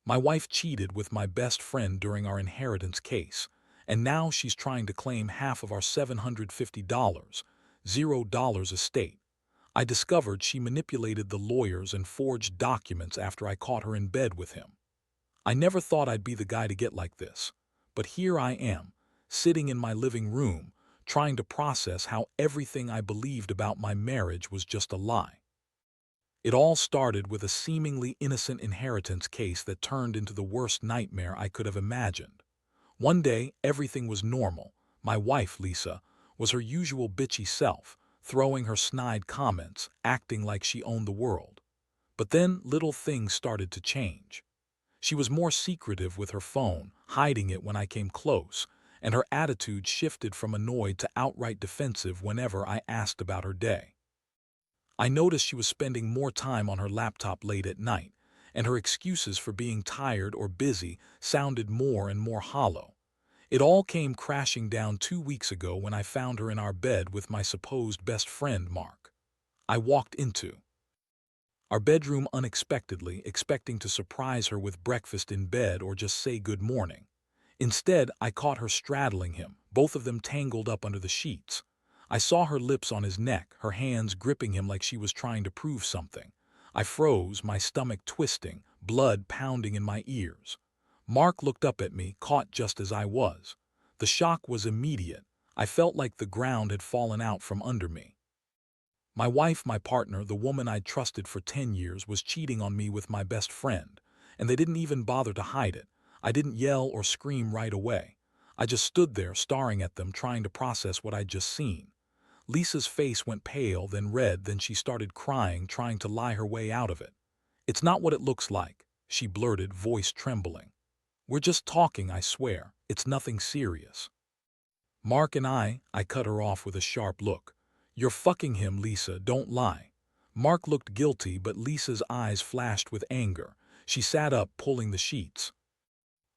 My wife cheated with my best friend during our inheritance case, and now she's trying to claim half of our $750, $0 estate. I discovered she manipulated the lawyers and forged documents after I caught her in bed with him. I never thought I'd be the guy to get like this, but here I am, sitting in my living room, trying to process how everything I believed about my marriage was just a lie. It all started with a seemingly innocent inheritance case that turned into the worst nightmare I could have imagined. One day, everything was normal. My wife, Lisa, was her usual bitchy self, throwing her snide comments, acting like she owned the world. But then little things started to change. She was more secretive with her phone, hiding it when I came close, and her attitude shifted from annoyed to outright defensive whenever I asked about her day. I noticed she was spending more time on her laptop late at night, and her excuses for being tired or busy sounded more and more hollow. It all came crashing down 2 weeks ago when I found her in our bed with my supposed best friend, Mark. I walked into our bedroom unexpectedly, expecting to surprise her with breakfast in bed or just say good morning. Instead, I caught her straddling him, both of them tangled up under the sheets. I saw her lips on his neck, her hands gripping him like she was trying to prove something. I froze, my stomach twisting, blood pounding in my ears. Mark looked up at me, caught just as I was. The shock was immediate. I felt like the ground had fallen out from under me. My wife, my partner, the woman I'd trusted for 10 years, was cheating on me with my best friend, and they didn't even bother to hide it. I didn't yell or scream right away. I just stood there staring at them, trying to process what I'd just seen. Lisa's face went pale, then red, then she started crying, trying to lie her way out of it. "It's not what it looks like," she blurted, voice trembling. "We're just talking, I swear. It's nothing serious." Mark and I cut her off with a sharp look. "You're fucking him, Lisa, don't lie." Mark looked guilty, but Lisa's eyes flashed with anger. She sat up, pulling the sheets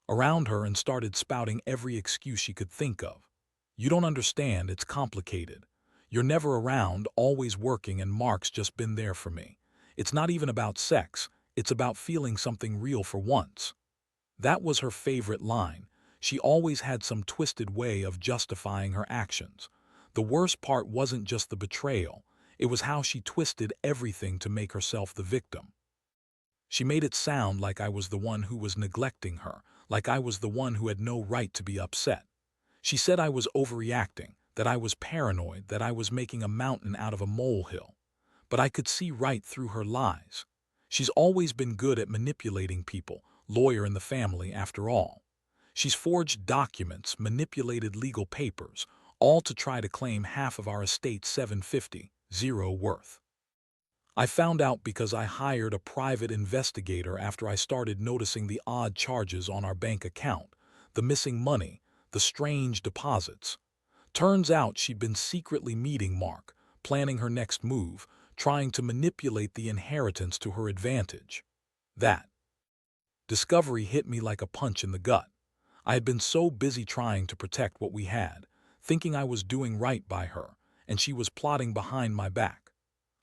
around her and started spouting every excuse she could think of. "You don't understand, it's complicated. You're never around, always working, and Mark's just been there for me. It's not even about sex, it's about feeling something real for once." That was her favorite line. She always had some twisted way of justifying her actions. The worst part wasn't just the betrayal, it was how she twisted everything to make herself the victim. She made it sound like I was the one who was neglecting her, like I was the one who had no right to be upset. She said I was overreacting, that I was paranoid, that I was making a mountain out of a molehill. But I could see right through her lies. She's always been good at manipulating people, lawyer in the family after all. She's forged documents, manipulated legal papers, all to try to claim half of our estate's 750, zero worth. I found out because I hired a private investigator after I started noticing the odd charges on our bank account, the missing money, the strange deposits. Turns out she'd been secretly meeting Mark, planning her next move, trying to manipulate the inheritance to her advantage. That discovery hit me like a punch in the gut. I had been so busy trying to protect what we had, thinking I was doing right by her, and she was plotting behind my back.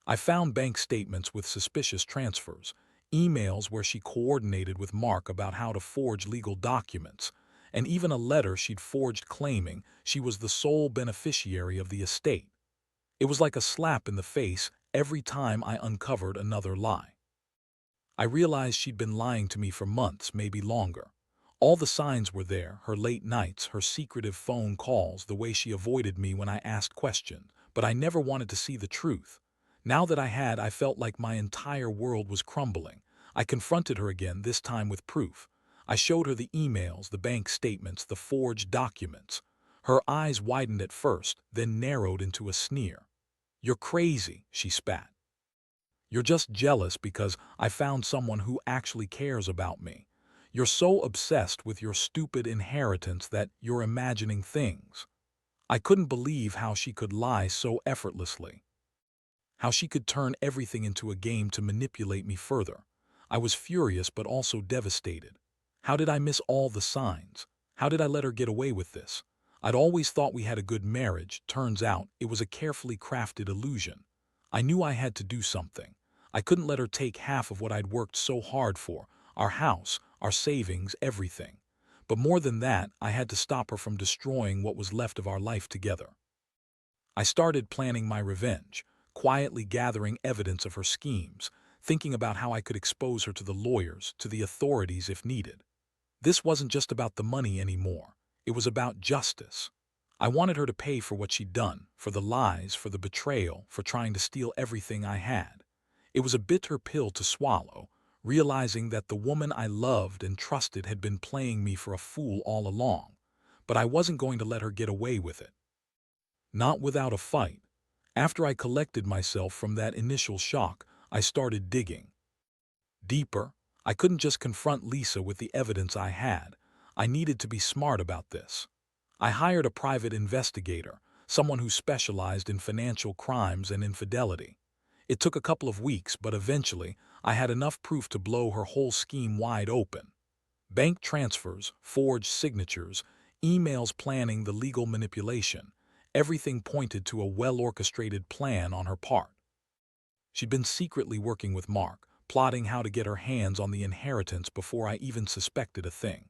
I found bank statements with suspicious transfers, emails where she coordinated with Mark about how to forge legal documents, and even a letter she'd forged claiming she was the sole beneficiary of the estate. It was like a slap in the face every time I uncovered another lie. I realized she'd been lying to me for months, maybe longer. All the signs were there, her late nights, her secretive phone calls, the way she avoided me when I asked questions, but I never wanted to see the truth. Now that I had, I felt like my entire world was crumbling. I confronted her again, this time with proof. I showed her the emails, the bank statements, the forged documents. Her eyes widened at first, then narrowed into a sneer. "You're crazy," she spat. "You're just jealous because I found someone who actually cares about me. You're so obsessed with your stupid inheritance that you're imagining things." I couldn't believe how she could lie so effortlessly, how she could turn everything into a game to manipulate me further. I was furious but also devastated. How did I miss all the signs? How did I let her get away with this? I'd always thought we had a good marriage. Turns out it was a carefully crafted illusion. I knew I had to do something. I couldn't let her take half of what I'd worked so hard for, our house, our savings, everything. But more than that, I had to stop her from destroying what was left of our life together. I started planning my revenge, quietly gathering evidence of her schemes, thinking about how I could expose her to the lawyers, to the authorities if needed. This wasn't just about the money anymore. It was about justice. I wanted her to pay for what she'd done, for the lies, for the betrayal, for trying to steal everything I had. It was a bitter pill to swallow, realizing that the woman I loved and trusted had been playing me for a fool all along. But I wasn't going to let her get away with it. Not without a fight. After I collected myself from that initial shock, I started digging deeper. I couldn't just confront Lisa with the evidence I had. I needed to be smart about this. I hired a private investigator, someone who specialized in financial crimes and infidelity. It took a couple of weeks, but eventually, I had enough proof to blow her whole scheme wide open. Bank transfers, forged signatures, emails planning the legal manipulation. Everything pointed to a well-orchestrated plan on her part. She'd been secretly working with Mark, plotting how to get her hands on the inheritance before I even suspected a thing.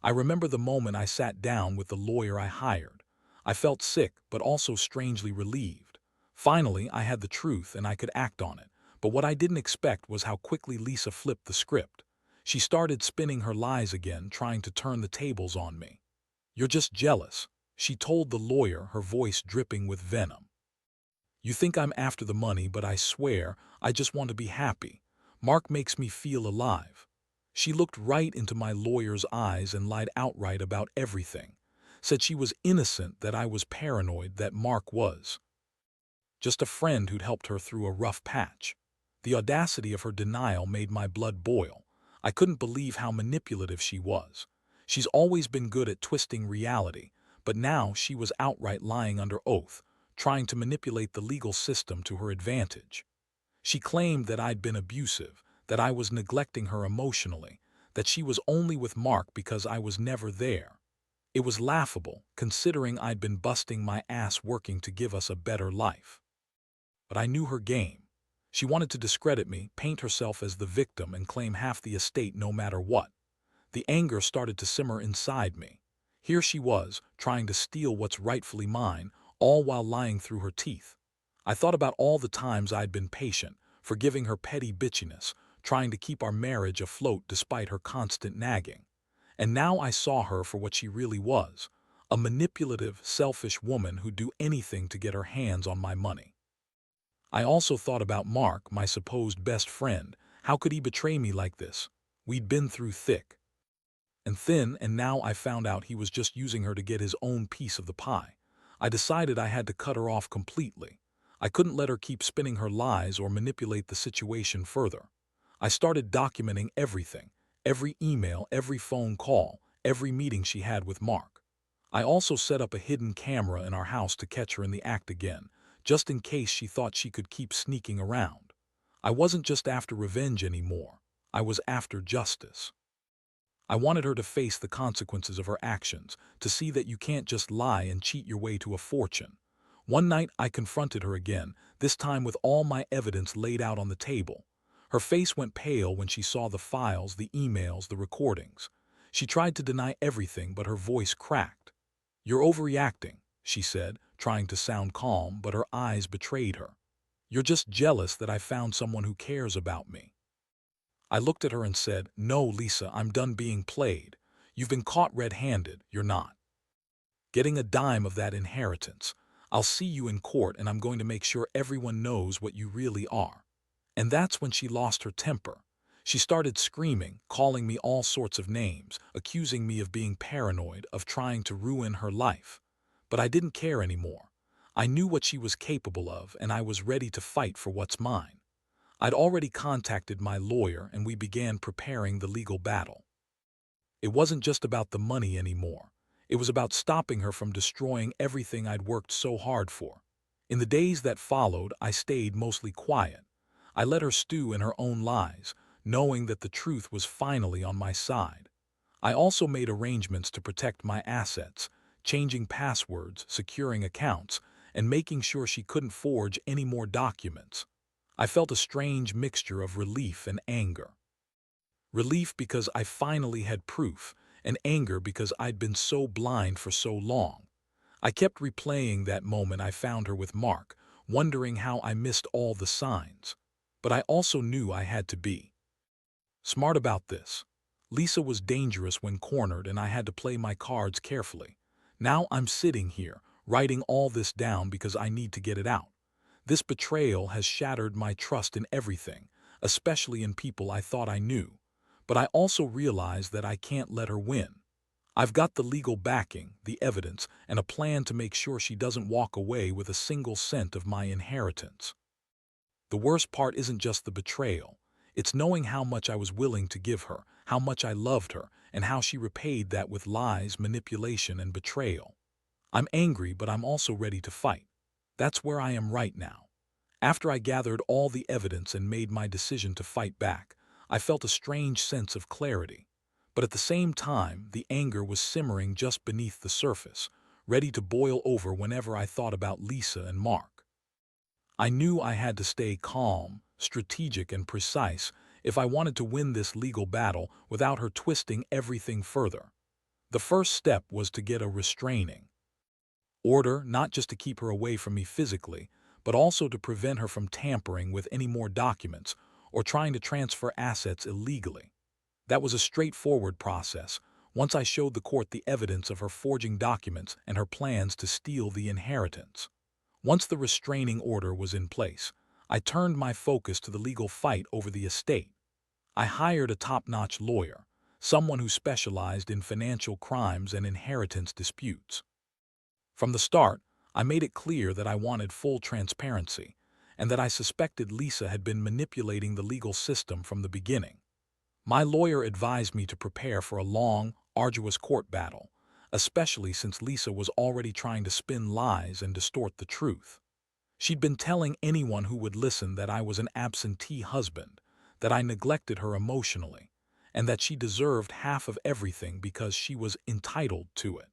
I remember the moment I sat down with the lawyer I hired. I felt sick, but also strangely relieved. Finally, I had the truth and I could act on it. But what I didn't expect was how quickly Lisa flipped the script. She started spinning her lies again, trying to turn the tables on me. "You're just jealous," she told the lawyer, her voice dripping with venom. "You think I'm after the money, but I swear, I just want to be happy. Mark makes me feel alive." She looked right into my lawyer's eyes and lied outright about everything. Said she was innocent, that I was paranoid, that Mark was just a friend who'd helped her through a rough patch. The audacity of her denial made my blood boil. I couldn't believe how manipulative she was. She's always been good at twisting reality, but now she was outright lying under oath, trying to manipulate the legal system to her advantage. She claimed that I'd been abusive, that I was neglecting her emotionally, that she was only with Mark because I was never there. It was laughable, considering I'd been busting my ass working to give us a better life. But I knew her game. She wanted to discredit me, paint herself as the victim, and claim half the estate no matter what. The anger started to simmer inside me. Here she was, trying to steal what's rightfully mine, all while lying through her teeth. I thought about all the times I'd been patient, forgiving her petty bitchiness, trying to keep our marriage afloat despite her constant nagging. And now I saw her for what she really was, a manipulative, selfish woman who'd do anything to get her hands on my money. I also thought about Mark, my supposed best friend. How could he betray me like this? We'd been through thick and thin, and now I found out he was just using her to get his own piece of the pie. I decided I had to cut her off completely. I couldn't let her keep spinning her lies or manipulate the situation further. I started documenting everything, every email, every phone call, every meeting she had with Mark. I also set up a hidden camera in our house to catch her in the act again, just in case she thought she could keep sneaking around. I wasn't just after revenge anymore. I was after justice. I wanted her to face the consequences of her actions, to see that you can't just lie and cheat your way to a fortune. One night I confronted her again, this time with all my evidence laid out on the table. Her face went pale when she saw the files, the emails, the recordings. She tried to deny everything, but her voice cracked. "You're overreacting," she said, trying to sound calm, but her eyes betrayed her. "You're just jealous that I found someone who cares about me." I looked at her and said, "No, Lisa, I'm done being played. You've been caught red-handed. You're not getting a dime of that inheritance. I'll see you in court, and I'm going to make sure everyone knows what you really are." And that's when she lost her temper. She started screaming, calling me all sorts of names, accusing me of being paranoid, of trying to ruin her life. But I didn't care anymore. I knew what she was capable of, and I was ready to fight for what's mine. I'd already contacted my lawyer, and we began preparing the legal battle. It wasn't just about the money anymore. It was about stopping her from destroying everything I'd worked so hard for. In the days that followed, I stayed mostly quiet. I let her stew in her own lies, knowing that the truth was finally on my side. I also made arrangements to protect my assets, changing passwords, securing accounts, and making sure she couldn't forge any more documents. I felt a strange mixture of relief and anger. Relief because I finally had proof, and anger because I'd been so blind for so long. I kept replaying that moment I found her with Mark, wondering how I missed all the signs. But I also knew I had to be smart about this. Lisa was dangerous when cornered, and I had to play my cards carefully. Now I'm sitting here, writing all this down because I need to get it out. This betrayal has shattered my trust in everything, especially in people I thought I knew. But I also realize that I can't let her win. I've got the legal backing, the evidence, and a plan to make sure she doesn't walk away with a single cent of my inheritance. The worst part isn't just the betrayal. It's knowing how much I was willing to give her, how much I loved her, and how she repaid that with lies, manipulation, and betrayal. I'm angry, but I'm also ready to fight. That's where I am right now. After I gathered all the evidence and made my decision to fight back, I felt a strange sense of clarity. But at the same time, the anger was simmering just beneath the surface, ready to boil over whenever I thought about Lisa and Mark. I knew I had to stay calm, strategic, and precise if I wanted to win this legal battle without her twisting everything further. The first step was to get a restraining order, not just to keep her away from me physically, but also to prevent her from tampering with any more documents or trying to transfer assets illegally. That was a straightforward process. Once I showed the court the evidence of her forging documents and her plans to steal the inheritance. Once the restraining order was in place, I turned my focus to the legal fight over the estate. I hired a top-notch lawyer, someone who specialized in financial crimes and inheritance disputes. From the start, I made it clear that I wanted full transparency and that I suspected Lisa had been manipulating the legal system from the beginning. My lawyer advised me to prepare for a long, arduous court battle, especially since Lisa was already trying to spin lies and distort the truth. She'd been telling anyone who would listen that I was an absentee husband, that I neglected her emotionally, and that she deserved half of everything because she was entitled to it.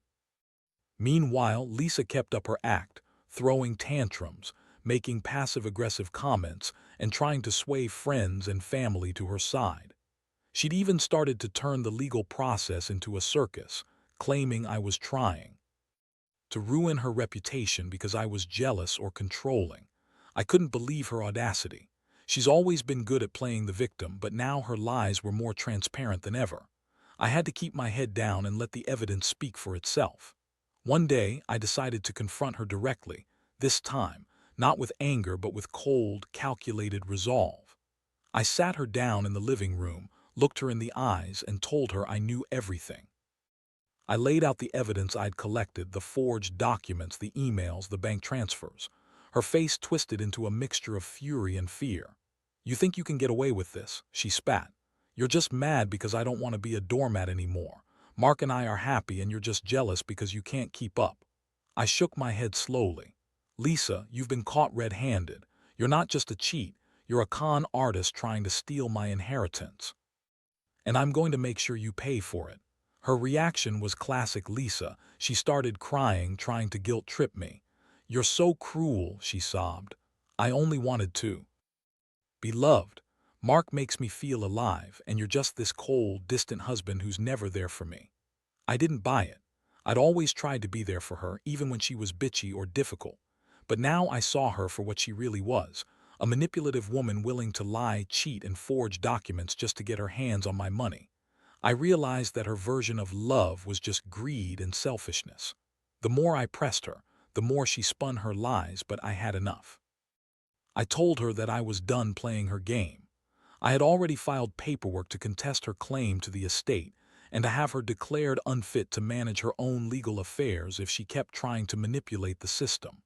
Meanwhile, Lisa kept up her act, throwing tantrums, making passive-aggressive comments, and trying to sway friends and family to her side. She'd even started to turn the legal process into a circus, claiming I was trying to ruin her reputation because I was jealous or controlling. I couldn't believe her audacity. She's always been good at playing the victim, but now her lies were more transparent than ever. I had to keep my head down and let the evidence speak for itself. One day, I decided to confront her directly, this time, not with anger but with cold, calculated resolve. I sat her down in the living room, looked her in the eyes, and told her I knew everything. I laid out the evidence I'd collected, the forged documents, the emails, the bank transfers. Her face twisted into a mixture of fury and fear. "You think you can get away with this?" she spat. "You're just mad because I don't want to be a doormat anymore. Mark and I are happy and you're just jealous because you can't keep up." I shook my head slowly. "Lisa, you've been caught red-handed. You're not just a cheat, you're a con artist trying to steal my inheritance. And I'm going to make sure you pay for it." Her reaction was classic Lisa. She started crying, trying to guilt-trip me. "You're so cruel," she sobbed. "I only wanted to be loved. Mark makes me feel alive, and you're just this cold, distant husband who's never there for me." I didn't buy it. I'd always tried to be there for her, even when she was bitchy or difficult. But now I saw her for what she really was, a manipulative woman willing to lie, cheat, and forge documents just to get her hands on my money. I realized that her version of love was just greed and selfishness. The more I pressed her, the more she spun her lies, but I had enough. I told her that I was done playing her game. I had already filed paperwork to contest her claim to the estate and to have her declared unfit to manage her own legal affairs if she kept trying to manipulate the system.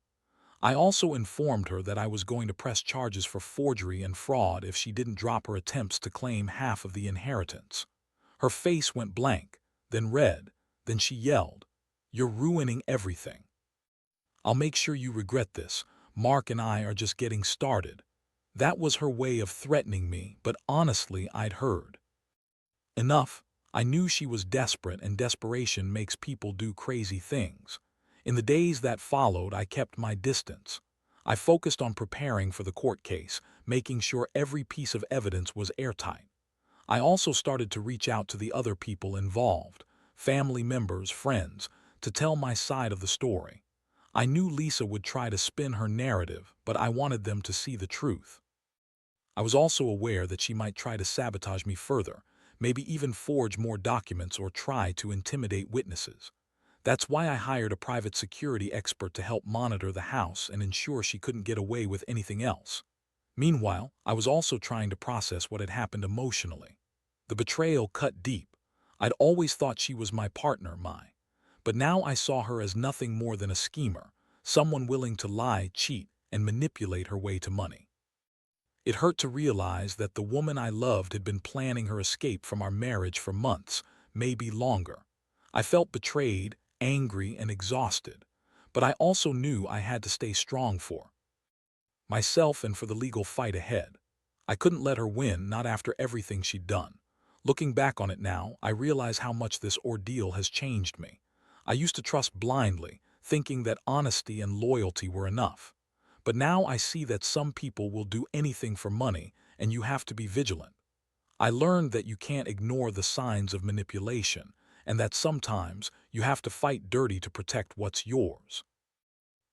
I also informed her that I was going to press charges for forgery and fraud if she didn't drop her attempts to claim half of the inheritance. Her face went blank, then red, then she yelled, "You're ruining everything. I'll make sure you regret this. Mark and I are just getting started." That was her way of threatening me, but honestly, I'd heard enough. I knew she was desperate, and desperation makes people do crazy things. In the days that followed, I kept my distance. I focused on preparing for the court case, making sure every piece of evidence was airtight. I also started to reach out to the other people involved, family members, friends, to tell my side of the story. I knew Lisa would try to spin her narrative, but I wanted them to see the truth. I was also aware that she might try to sabotage me further, maybe even forge more documents or try to intimidate witnesses. That's why I hired a private security expert to help monitor the house and ensure she couldn't get away with anything else. Meanwhile, I was also trying to process what had happened emotionally. The betrayal cut deep. I'd always thought she was my partner, but now I saw her as nothing more than a schemer, someone willing to lie, cheat, and manipulate her way to money. It hurt to realize that the woman I loved had been planning her escape from our marriage for months, maybe longer. I felt betrayed, angry, and exhausted, but I also knew I had to stay strong for myself and for the legal fight ahead. I couldn't let her win, not after everything she'd done. Looking back on it now, I realize how much this ordeal has changed me. I used to trust blindly, thinking that honesty and loyalty were enough. But now I see that some people will do anything for money, and you have to be vigilant. I learned that you can't ignore the signs of manipulation, and that sometimes you have to fight dirty to protect what's yours.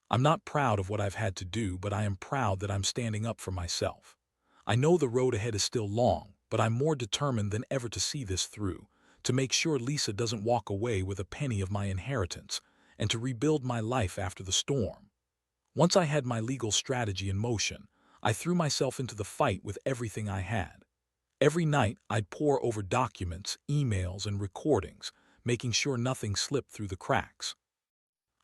I'm not proud of what I've had to do, but I am proud that I'm standing up for myself. I know the road ahead is still long, but I'm more determined than ever to see this through, to make sure Lisa doesn't walk away with a penny of my inheritance, and to rebuild my life after the storm. Once I had my legal strategy in motion, I threw myself into the fight with everything I had. Every night, I'd pore over documents, emails, and recordings, making sure nothing slipped through the cracks.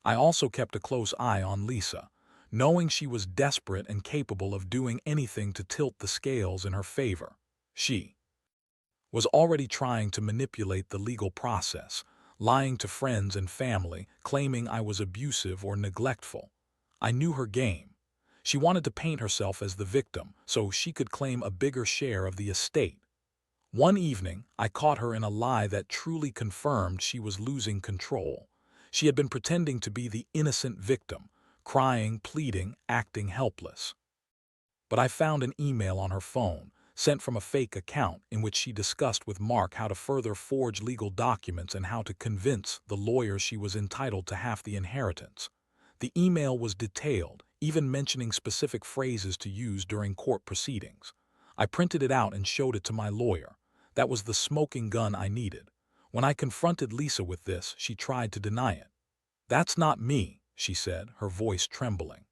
I also kept a close eye on Lisa, knowing she was desperate and capable of doing anything to tilt the scales in her favor. She was already trying to manipulate the legal process, lying to friends and family, claiming I was abusive or neglectful. I knew her game. She wanted to paint herself as the victim so she could claim a bigger share of the estate. One evening, I caught her in a lie that truly confirmed she was losing control. She had been pretending to be the innocent victim, crying, pleading, acting helpless. But I found an email on her phone, sent from a fake account, in which she discussed with Mark how to further forge legal documents and how to convince the lawyer she was entitled to half the inheritance. The email was detailed, even mentioning specific phrases to use during court proceedings. I printed it out and showed it to my lawyer. That was the smoking gun I needed. When I confronted Lisa with this, she tried to deny it. "That's not me," she said, her voice trembling.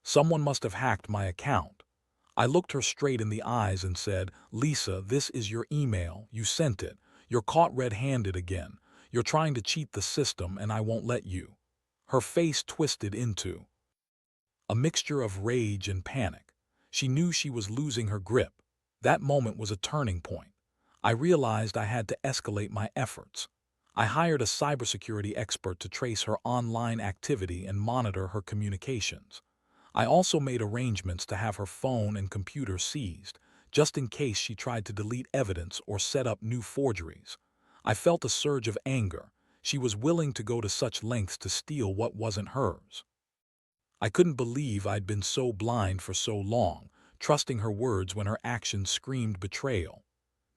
"Someone must have hacked my account." I looked her straight in the eyes and said, "Lisa, this is your email. You sent it. You're caught red-handed again. You're trying to cheat the system, and I won't let you." Her face twisted into a mixture of rage and panic. She knew she was losing her grip. That moment was a turning point. I realized I had to escalate my efforts. I hired a cybersecurity expert to trace her online activity and monitor her communications. I also made arrangements to have her phone and computer seized, just in case she tried to delete evidence or set up new forgeries. I felt a surge of anger. She was willing to go to such lengths to steal what wasn't hers. I couldn't believe I'd been so blind for so long, trusting her words when her actions screamed betrayal.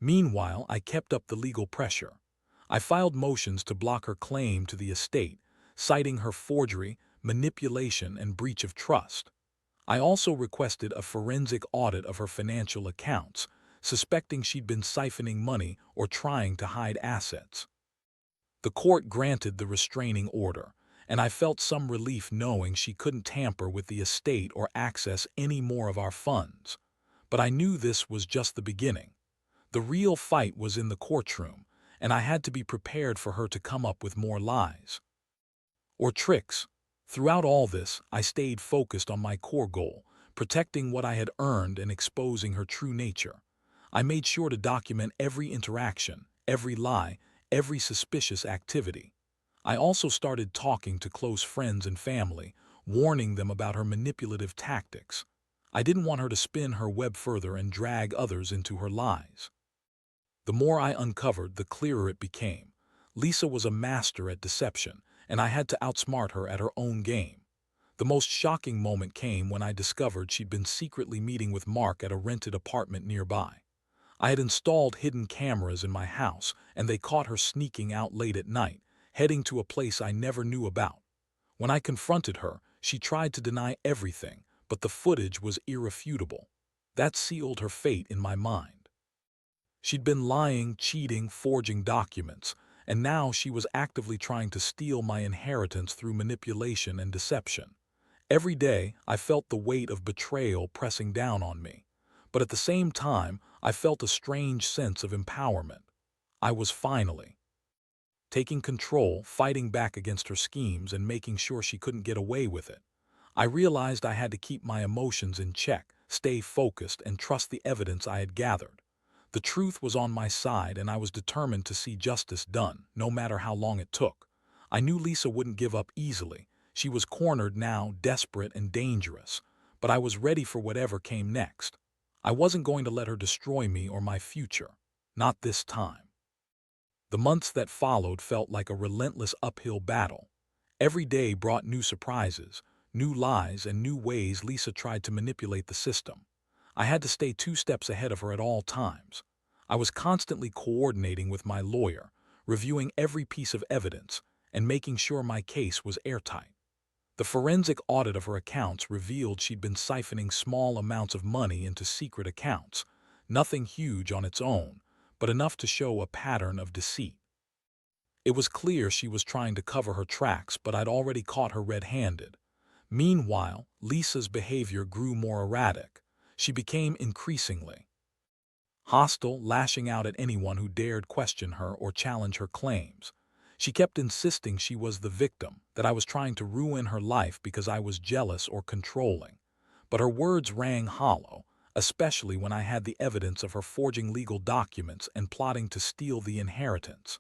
Meanwhile, I kept up the legal pressure. I filed motions to block her claim to the estate, citing her forgery, manipulation, and breach of trust. I also requested a forensic audit of her financial accounts, suspecting she'd been siphoning money or trying to hide assets. The court granted the restraining order, and I felt some relief knowing she couldn't tamper with the estate or access any more of our funds. But I knew this was just the beginning. The real fight was in the courtroom, and I had to be prepared for her to come up with more lies or tricks. Throughout all this, I stayed focused on my core goal, protecting what I had earned and exposing her true nature. I made sure to document every interaction, every lie, every suspicious activity. I also started talking to close friends and family, warning them about her manipulative tactics. I didn't want her to spin her web further and drag others into her lies. The more I uncovered, the clearer it became. Lisa was a master at deception, and I had to outsmart her at her own game. The most shocking moment came when I discovered she'd been secretly meeting with Mark at a rented apartment nearby. I had installed hidden cameras in my house, and they caught her sneaking out late at night, heading to a place I never knew about. When I confronted her, she tried to deny everything, but the footage was irrefutable. That sealed her fate in my mind. She'd been lying, cheating, forging documents, and now she was actively trying to steal my inheritance through manipulation and deception. Every day, I felt the weight of betrayal pressing down on me. But at the same time, I felt a strange sense of empowerment. I was finally taking control, fighting back against her schemes and making sure she couldn't get away with it. I realized I had to keep my emotions in check, stay focused, and trust the evidence I had gathered. The truth was on my side, and I was determined to see justice done, no matter how long it took. I knew Lisa wouldn't give up easily. She was cornered now, desperate and dangerous. But I was ready for whatever came next. I wasn't going to let her destroy me or my future. Not this time. The months that followed felt like a relentless uphill battle. Every day brought new surprises, new lies, and new ways Lisa tried to manipulate the system. I had to stay 2 steps ahead of her at all times. I was constantly coordinating with my lawyer, reviewing every piece of evidence, and making sure my case was airtight. The forensic audit of her accounts revealed she'd been siphoning small amounts of money into secret accounts, nothing huge on its own, but enough to show a pattern of deceit. It was clear she was trying to cover her tracks, but I'd already caught her red-handed. Meanwhile, Lisa's behavior grew more erratic. She became increasingly hostile, lashing out at anyone who dared question her or challenge her claims. She kept insisting she was the victim, that I was trying to ruin her life because I was jealous or controlling. But her words rang hollow, especially when I had the evidence of her forging legal documents and plotting to steal the inheritance.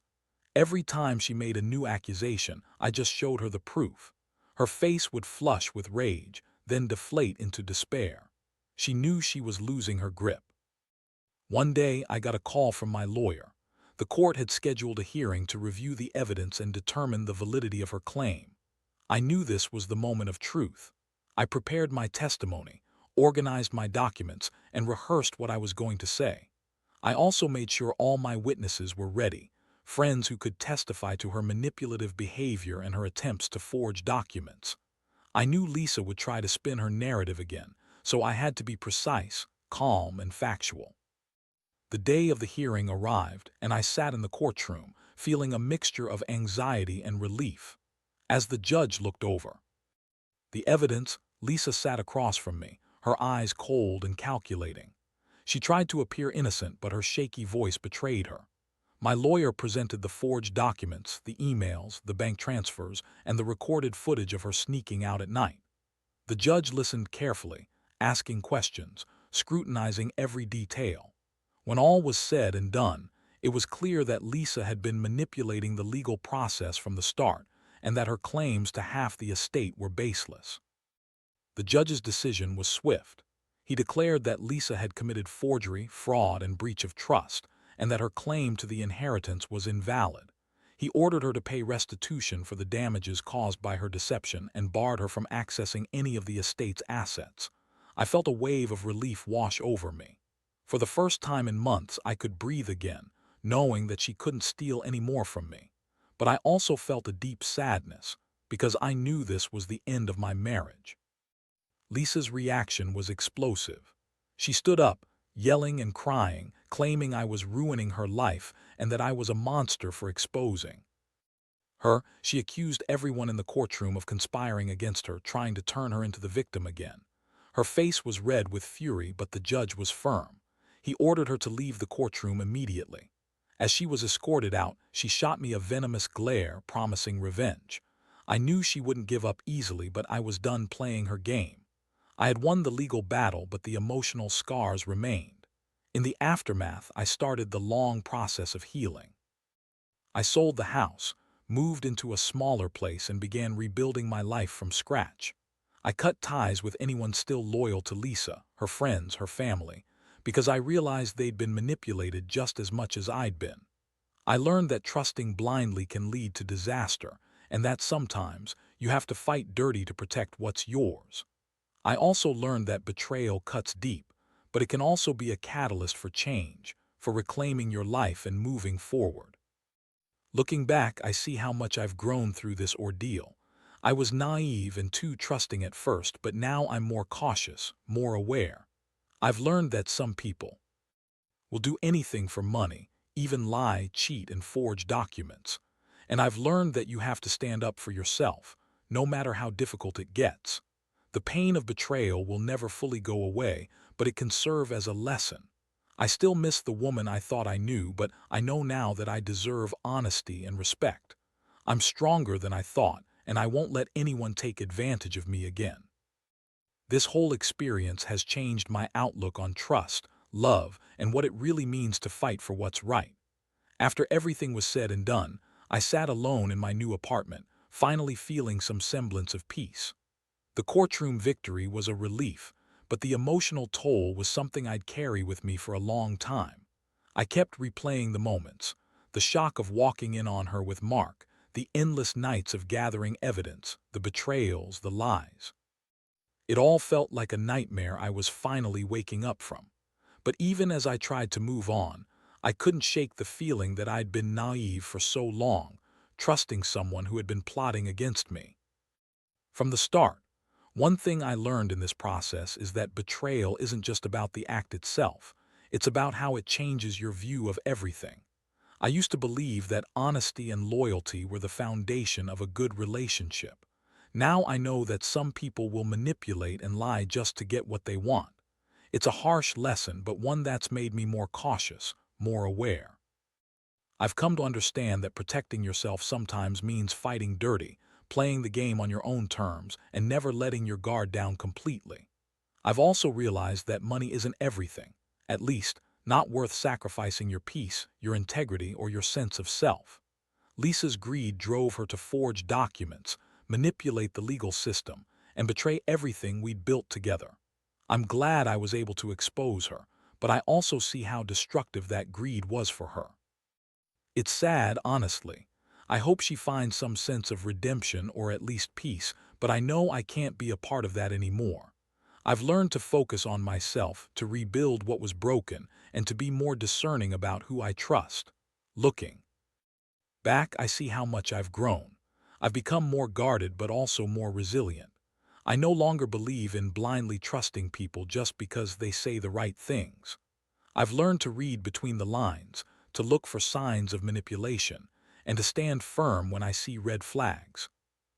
Every time she made a new accusation, I just showed her the proof. Her face would flush with rage, then deflate into despair. She knew she was losing her grip. One day, I got a call from my lawyer. The court had scheduled a hearing to review the evidence and determine the validity of her claim. I knew this was the moment of truth. I prepared my testimony, organized my documents, and rehearsed what I was going to say. I also made sure all my witnesses were ready, friends who could testify to her manipulative behavior and her attempts to forge documents. I knew Lisa would try to spin her narrative again, so I had to be precise, calm, and factual. The day of the hearing arrived, and I sat in the courtroom, feeling a mixture of anxiety and relief. As the judge looked over the evidence, Lisa sat across from me, her eyes cold and calculating. She tried to appear innocent, but her shaky voice betrayed her. My lawyer presented the forged documents, the emails, the bank transfers, and the recorded footage of her sneaking out at night. The judge listened carefully, asking questions, scrutinizing every detail. When all was said and done, it was clear that Lisa had been manipulating the legal process from the start, and that her claims to half the estate were baseless. The judge's decision was swift. He declared that Lisa had committed forgery, fraud, and breach of trust, and that her claim to the inheritance was invalid. He ordered her to pay restitution for the damages caused by her deception and barred her from accessing any of the estate's assets. I felt a wave of relief wash over me. For the first time in months, I could breathe again, knowing that she couldn't steal any more from me. But I also felt a deep sadness, because I knew this was the end of my marriage. Lisa's reaction was explosive. She stood up, yelling and crying, claiming I was ruining her life and that I was a monster for exposing her. She accused everyone in the courtroom of conspiring against her, trying to turn her into the victim again. Her face was red with fury, but the judge was firm. He ordered her to leave the courtroom immediately. As she was escorted out, she shot me a venomous glare, promising revenge. I knew she wouldn't give up easily, but I was done playing her game. I had won the legal battle, but the emotional scars remained. In the aftermath, I started the long process of healing. I sold the house, moved into a smaller place, and began rebuilding my life from scratch. I cut ties with anyone still loyal to Lisa, her friends, her family, because I realized they'd been manipulated just as much as I'd been. I learned that trusting blindly can lead to disaster, and that sometimes you have to fight dirty to protect what's yours. I also learned that betrayal cuts deep, but it can also be a catalyst for change, for reclaiming your life and moving forward. Looking back, I see how much I've grown through this ordeal. I was naive and too trusting at first, but now I'm more cautious, more aware. I've learned that some people will do anything for money, even lie, cheat, and forge documents. And I've learned that you have to stand up for yourself, no matter how difficult it gets. The pain of betrayal will never fully go away, but it can serve as a lesson. I still miss the woman I thought I knew, but I know now that I deserve honesty and respect. I'm stronger than I thought, and I won't let anyone take advantage of me again. This whole experience has changed my outlook on trust, love, and what it really means to fight for what's right. After everything was said and done, I sat alone in my new apartment, finally feeling some semblance of peace. The courtroom victory was a relief, but the emotional toll was something I'd carry with me for a long time. I kept replaying the moments, the shock of walking in on her with Mark, the endless nights of gathering evidence, the betrayals, the lies. It all felt like a nightmare I was finally waking up from. But even as I tried to move on, I couldn't shake the feeling that I'd been naive for so long, trusting someone who had been plotting against me. From the start, one thing I learned in this process is that betrayal isn't just about the act itself, it's about how it changes your view of everything. I used to believe that honesty and loyalty were the foundation of a good relationship. Now I know that some people will manipulate and lie just to get what they want. It's a harsh lesson, but one that's made me more cautious, more aware. I've come to understand that protecting yourself sometimes means fighting dirty, playing the game on your own terms, and never letting your guard down completely. I've also realized that money isn't everything, at least, not worth sacrificing your peace, your integrity, or your sense of self. Lisa's greed drove her to forge documents, manipulate the legal system, and betray everything we'd built together. I'm glad I was able to expose her, but I also see how destructive that greed was for her. It's sad, honestly. I hope she finds some sense of redemption or at least peace, but I know I can't be a part of that anymore. I've learned to focus on myself, to rebuild what was broken, and to be more discerning about who I trust. Looking back, I see how much I've grown. I've become more guarded but also more resilient. I no longer believe in blindly trusting people just because they say the right things. I've learned to read between the lines, to look for signs of manipulation, and to stand firm when I see red flags.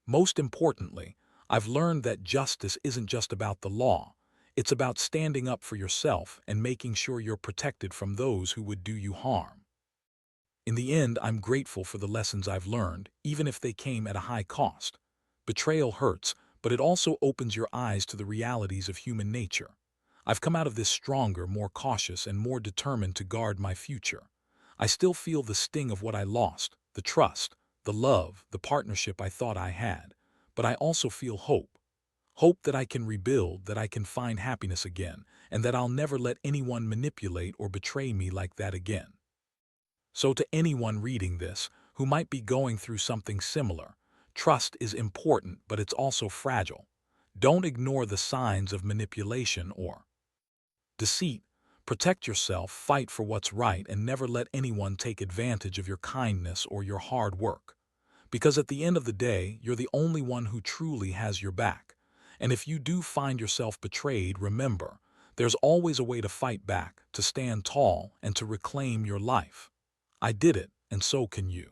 Most importantly, I've learned that justice isn't just about the law. It's about standing up for yourself and making sure you're protected from those who would do you harm. In the end, I'm grateful for the lessons I've learned, even if they came at a high cost. Betrayal hurts, but it also opens your eyes to the realities of human nature. I've come out of this stronger, more cautious, and more determined to guard my future. I still feel the sting of what I lost, the trust, the love, the partnership I thought I had. But I also feel hope. Hope that I can rebuild, that I can find happiness again, and that I'll never let anyone manipulate or betray me like that again. So to anyone reading this, who might be going through something similar, trust is important, but it's also fragile. Don't ignore the signs of manipulation or deceit. Protect yourself, fight for what's right, and never let anyone take advantage of your kindness or your hard work. Because at the end of the day, you're the only one who truly has your back. And if you do find yourself betrayed, remember, there's always a way to fight back, to stand tall, and to reclaim your life. I did it, and so can you.